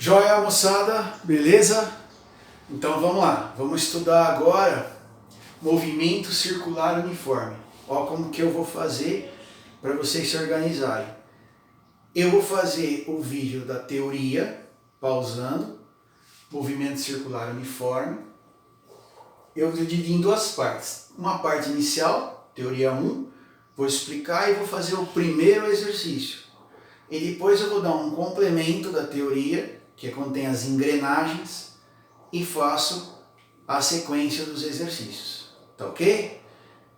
Joia, moçada, beleza? Então vamos lá, vamos estudar agora movimento circular uniforme. Ó, como que eu vou fazer para vocês se organizarem. Eu vou fazer o vídeo da teoria, pausando, movimento circular uniforme. Eu vou dividir em duas partes. Uma parte inicial, teoria 1, vou explicar e vou fazer o primeiro exercício. E depois eu vou dar um complemento da teoria, que contém as engrenagens, e faço a sequência dos exercícios. Tá ok?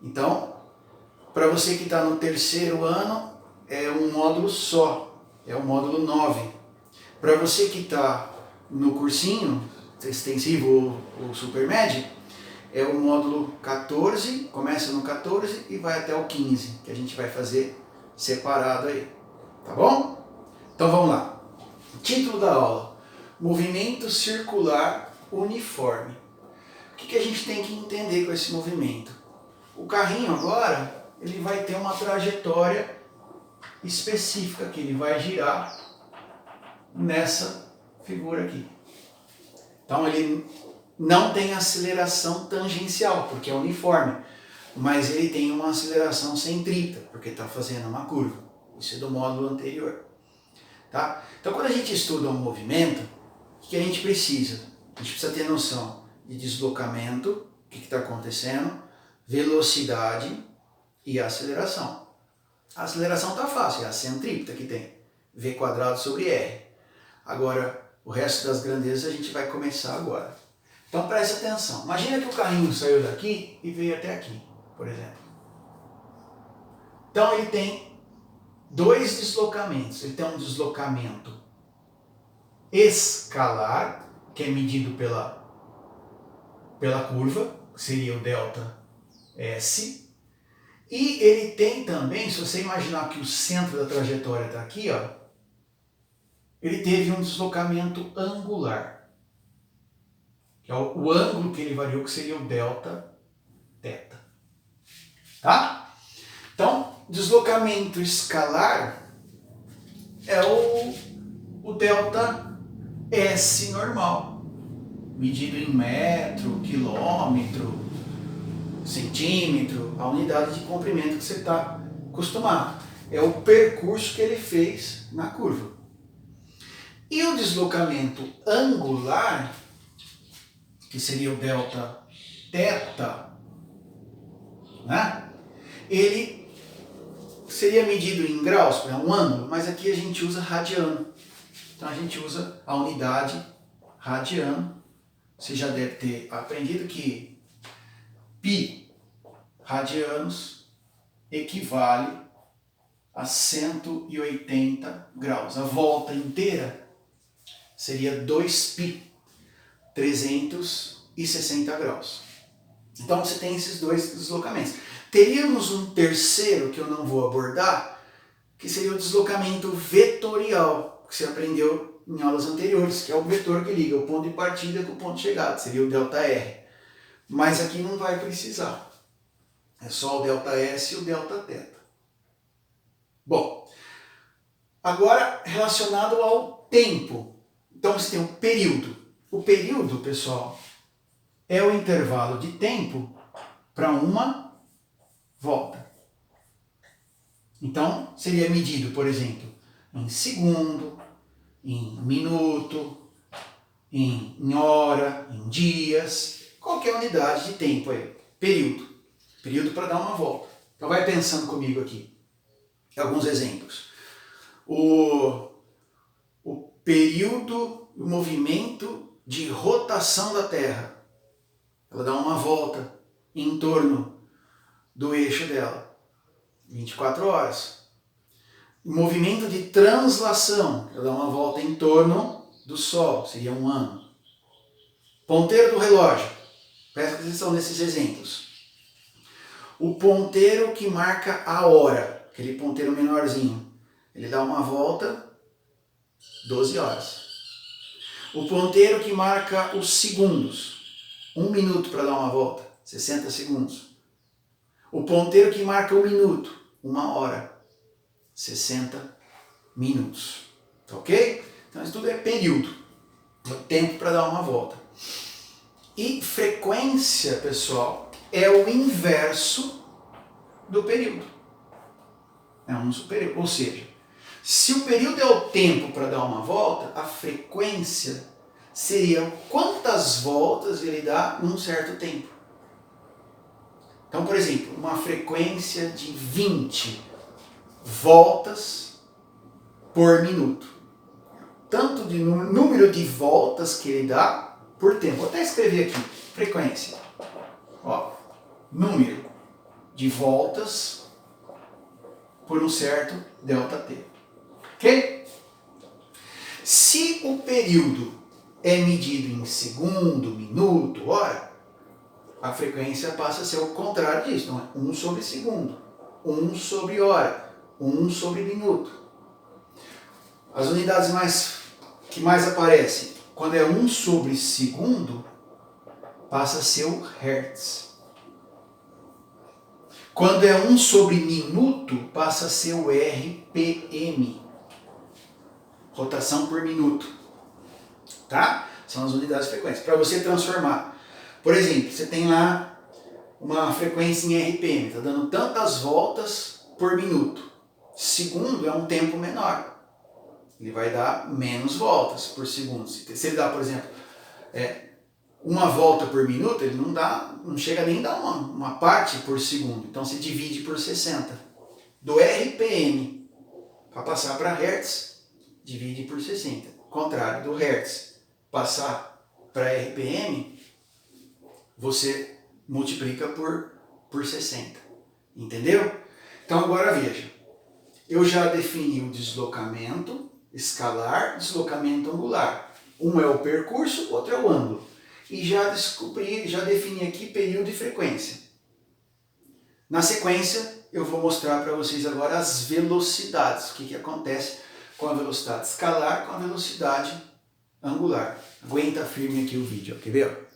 Então, para você que está no terceiro ano, é um módulo só, é o módulo 9. Para você que está no cursinho, extensivo ou supermédio, é o módulo 14, começa no 14 e vai até o 15, que a gente vai fazer separado aí. Tá bom? Então vamos lá. Título da aula: movimento circular uniforme. O que a gente tem que entender com esse movimento? O carrinho agora, ele vai ter uma trajetória específica, que ele vai girar nessa figura aqui. Então ele não tem aceleração tangencial, porque é uniforme, mas ele tem uma aceleração centrípeta, porque está fazendo uma curva. Isso é do módulo anterior. Tá? Então quando a gente estuda um movimento, o que a gente precisa? A gente precisa ter noção de deslocamento, o que está acontecendo, velocidade e aceleração. A aceleração está fácil, é a centrípeta que tem, v quadrado sobre r. Agora, o resto das grandezas a gente vai começar agora. Então preste atenção. Imagina que o carrinho saiu daqui e veio até aqui, por exemplo. Então ele tem dois deslocamentos. Ele tem um deslocamento escalar, que é medido pela curva, que seria o delta S. E ele tem também, se você imaginar que o centro da trajetória está aqui, ó, ele teve um deslocamento angular, que é o ângulo que ele variou, que seria o delta θ. Tá? Então, deslocamento escalar é o delta S normal, medido em metro, quilômetro, centímetro, a unidade de comprimento que você está acostumado. É o percurso que ele fez na curva. E o deslocamento angular, que seria o delta θ, né? Ele seria medido em graus, é um ângulo, mas aqui a gente usa radiano. Então a gente usa a unidade radiano. Você já deve ter aprendido que π radianos equivale a 180 graus. A volta inteira seria 2π, 360 graus. Então você tem esses dois deslocamentos. Teríamos um terceiro que eu não vou abordar, que seria o deslocamento vetorial, que você aprendeu em aulas anteriores, que é o vetor que liga o ponto de partida com o ponto de chegada, seria o ΔR. Mas aqui não vai precisar. É só o delta S e o delta θ. Bom, agora relacionado ao tempo. Então você tem o período. O período, pessoal, é o intervalo de tempo para uma volta. Então seria medido, por exemplo, em segundo, em minuto, em hora, em dias, qualquer unidade de tempo aí. Período. Período para dar uma volta. Então vai pensando comigo aqui. Alguns exemplos. O período, o movimento de rotação da Terra. Ela dá uma volta em torno do eixo dela. 24 horas. O movimento de translação. Ela dá uma volta em torno do Sol. Seria um ano. Ponteiro do relógio. Presta atenção nesses exemplos. O ponteiro que marca a hora, aquele ponteiro menorzinho, ele dá uma volta 12 horas. O ponteiro que marca os segundos, 1 minuto para dar uma volta, 60 segundos. O ponteiro que marca 1 minuto, 1 hora, 60 minutos. Ok? Então isso tudo é período. o tempo para dar uma volta. E frequência, pessoal, é o inverso do período. É um superior. Ou seja, se o período é o tempo para dar uma volta, a frequência seria quantas voltas ele dá num certo tempo. Então, por exemplo, uma frequência de 20 voltas por minuto. Tanto de número de voltas que ele dá por tempo. Vou até escrever aqui, frequência. Ó, número de voltas por um certo ΔT. Ok? Se o período é medido em segundo, minuto, hora, a frequência passa a ser o contrário disso. Então é 1 sobre segundo, 1 sobre hora, 1 sobre minuto. As unidades que mais aparecem, quando é 1 sobre segundo, passa a ser o Hertz. Quando é 1 sobre minuto, passa a ser o RPM. Rotação por minuto. Tá? São as unidades de frequência. Para você transformar. Por exemplo, você tem lá uma frequência em RPM. Está dando tantas voltas por minuto. Segundo é um tempo menor. Ele vai dar menos voltas por segundo. Se ele dá, por exemplo, uma volta por minuto, ele não chega nem a dar uma parte por segundo. Então você divide por 60. Do RPM para passar para Hertz, divide por 60. Contrário, do Hertz passar para RPM, você multiplica por 60. Entendeu? Então agora veja. Eu já defini o deslocamento escalar, deslocamento angular. Um é o percurso, o outro é o ângulo. E já defini aqui período e frequência. Na sequência, eu vou mostrar para vocês agora as velocidades. O que acontece com a velocidade escalar, com a velocidade angular. Aguenta firme aqui o vídeo, quer ver?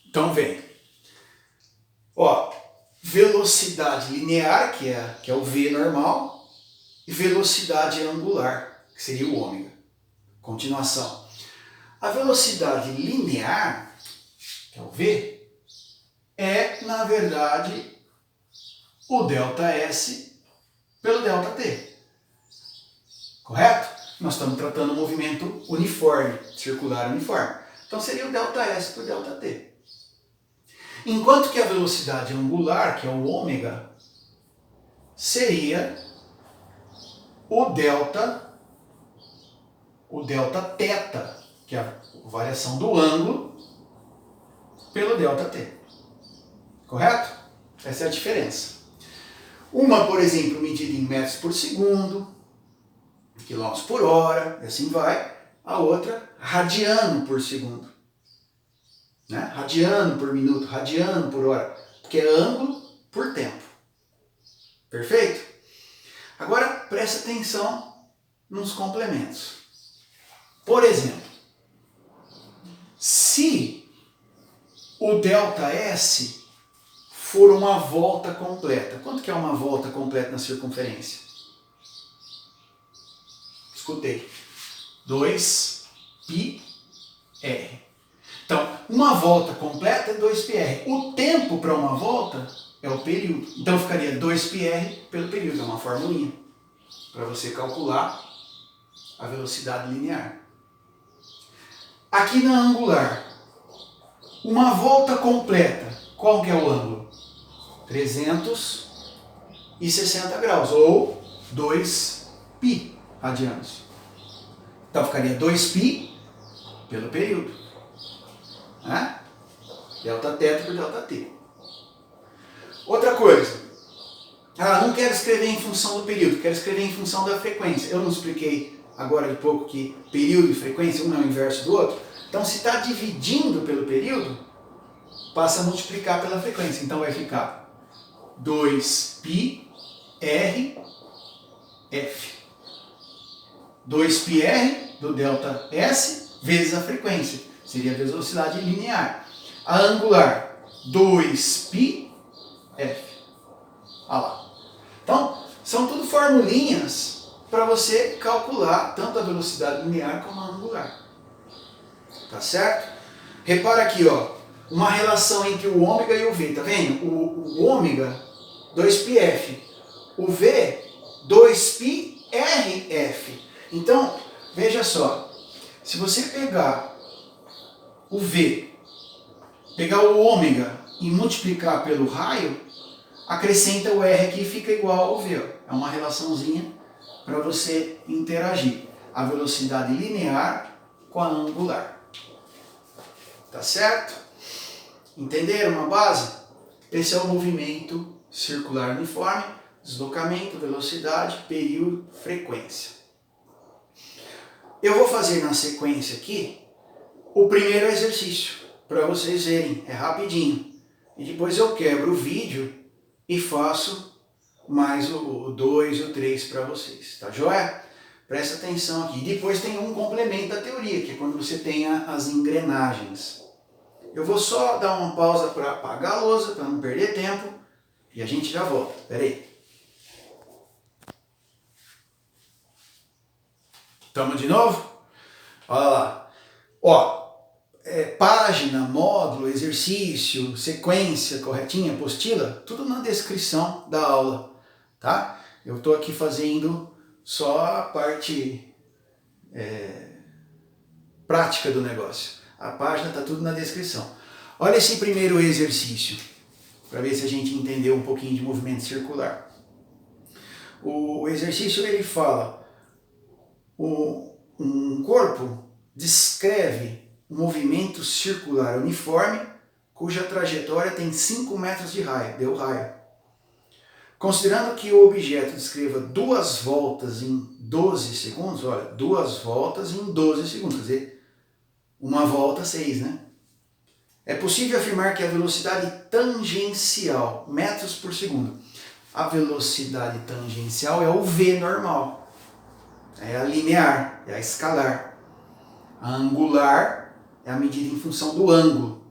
Então vem. Ó, velocidade linear, que é o V normal, e velocidade angular, que seria o ômega. Continuação. A velocidade linear, que é o V, é, na verdade, o ΔS pelo ΔT. Correto? Nós estamos tratando um movimento uniforme, circular uniforme. Então seria o ΔS por ΔT. Enquanto que a velocidade angular, que é o ômega, seria o delta θ, que é a variação do ângulo, pelo ΔT. Correto? Essa é a diferença. Uma, por exemplo, medida em metros por segundo, quilômetros por hora, e assim vai. A outra, radiano por segundo. Né? Radiano por minuto, radiano por hora. Porque é ângulo por tempo. Perfeito? Agora, presta atenção nos complementos. Por exemplo, se o ΔS for uma volta completa. Quanto que é uma volta completa na circunferência? Escutei. 2πr. Então, uma volta completa é 2πr. O tempo para uma volta é o período. Então ficaria 2πr pelo período. É uma formulinha para você calcular a velocidade linear. Aqui na angular, uma volta completa, qual que é o ângulo? 360 graus, ou 2π radianos. Então ficaria 2π pelo período. Né? ΔT por ΔT. Outra coisa. Não quero escrever em função do período, quero escrever em função da frequência. Eu não expliquei agora de pouco que período e frequência, um é o inverso do outro. Então se está dividindo pelo período, passa a multiplicar pela frequência. Então vai ficar 2πr f. 2πr do ΔS vezes a frequência. Seria a velocidade linear. A angular, 2πf. Olha lá. Então, são tudo formulinhas para você calcular tanto a velocidade linear como a angular. Tá certo? Repara aqui, ó, uma relação entre o ômega e o V, tá vendo? O ômega, 2πf. O V, 2πrf. Então, veja só, se você pegar o V, pegar o ômega e multiplicar pelo raio, acrescenta o R aqui e fica igual ao V. Ó. É uma relaçãozinha para você interagir. A velocidade linear com a angular. Tá certo? Entenderam uma base? Esse é o movimento circular uniforme, deslocamento, velocidade, período, frequência. Eu vou fazer na sequência aqui o primeiro exercício, para vocês verem, é rapidinho. E depois eu quebro o vídeo e faço mais o 2 e o 3 para vocês, tá joia? Presta atenção aqui. Depois tem um complemento da teoria, que é quando você tem as engrenagens. Eu vou só dar uma pausa para apagar a lousa, para não perder tempo, e a gente já volta. Espera aí. Estamos de novo? Olha lá. Ó, página, módulo, exercício, sequência corretinha, apostila, tudo na descrição da aula, tá? Eu estou aqui fazendo só a parte prática do negócio. A página está tudo na descrição. Olha esse primeiro exercício, para ver se a gente entendeu um pouquinho de movimento circular. O exercício ele fala, um corpo descreve um movimento circular uniforme cuja trajetória tem 5 metros de raio, deu raio. Considerando que o objeto descreva 2 voltas em 12 segundos, olha, 2 voltas em 12 segundos, quer dizer, uma volta 6, né? É possível afirmar que a velocidade tangencial, metros por segundo, a velocidade tangencial é o V normal, é a linear, é a escalar. A angular é a medida em função do ângulo,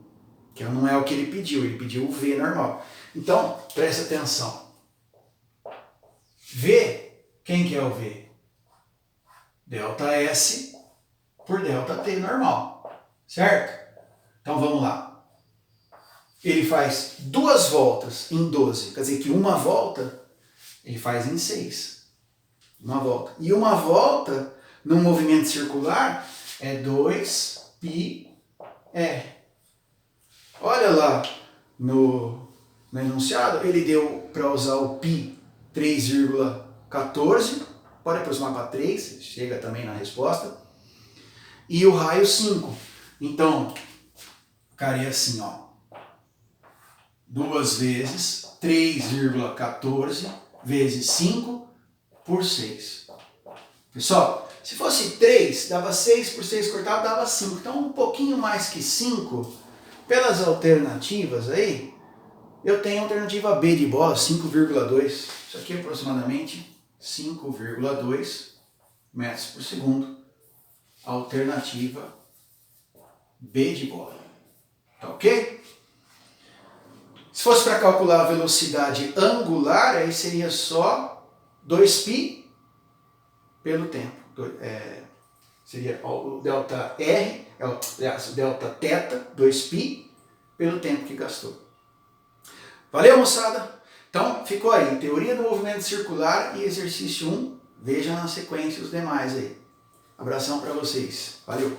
que não é o que ele pediu o V normal. Então, presta atenção. V, quem que é o V? Delta S por delta T normal, certo? Então vamos lá. Ele faz 2 voltas em 12, quer dizer que uma volta ele faz em 6. Uma volta. E uma volta num movimento circular é 2πr. Olha lá no enunciado, ele deu para usar o π 3,14, pode aproximar para 3, chega também na resposta, e o raio 5. Então, ficaria assim, ó, 2 vezes 3,14 vezes 5 por 6. Pessoal, se fosse 3, dava 6 por 6 cortado, dava 5. Então, um pouquinho mais que 5, pelas alternativas aí, eu tenho a alternativa B de bola, 5,2. Isso aqui é aproximadamente 5,2 metros por segundo. Alternativa B de bola. Tá ok? Se fosse para calcular a velocidade angular, aí seria só 2π pelo tempo. Seria o delta R, o delta θ, 2π, pelo tempo que gastou. Valeu, moçada? Então, ficou aí. Teoria do movimento circular e exercício 1. Veja na sequência os demais aí. Abração para vocês. Valeu!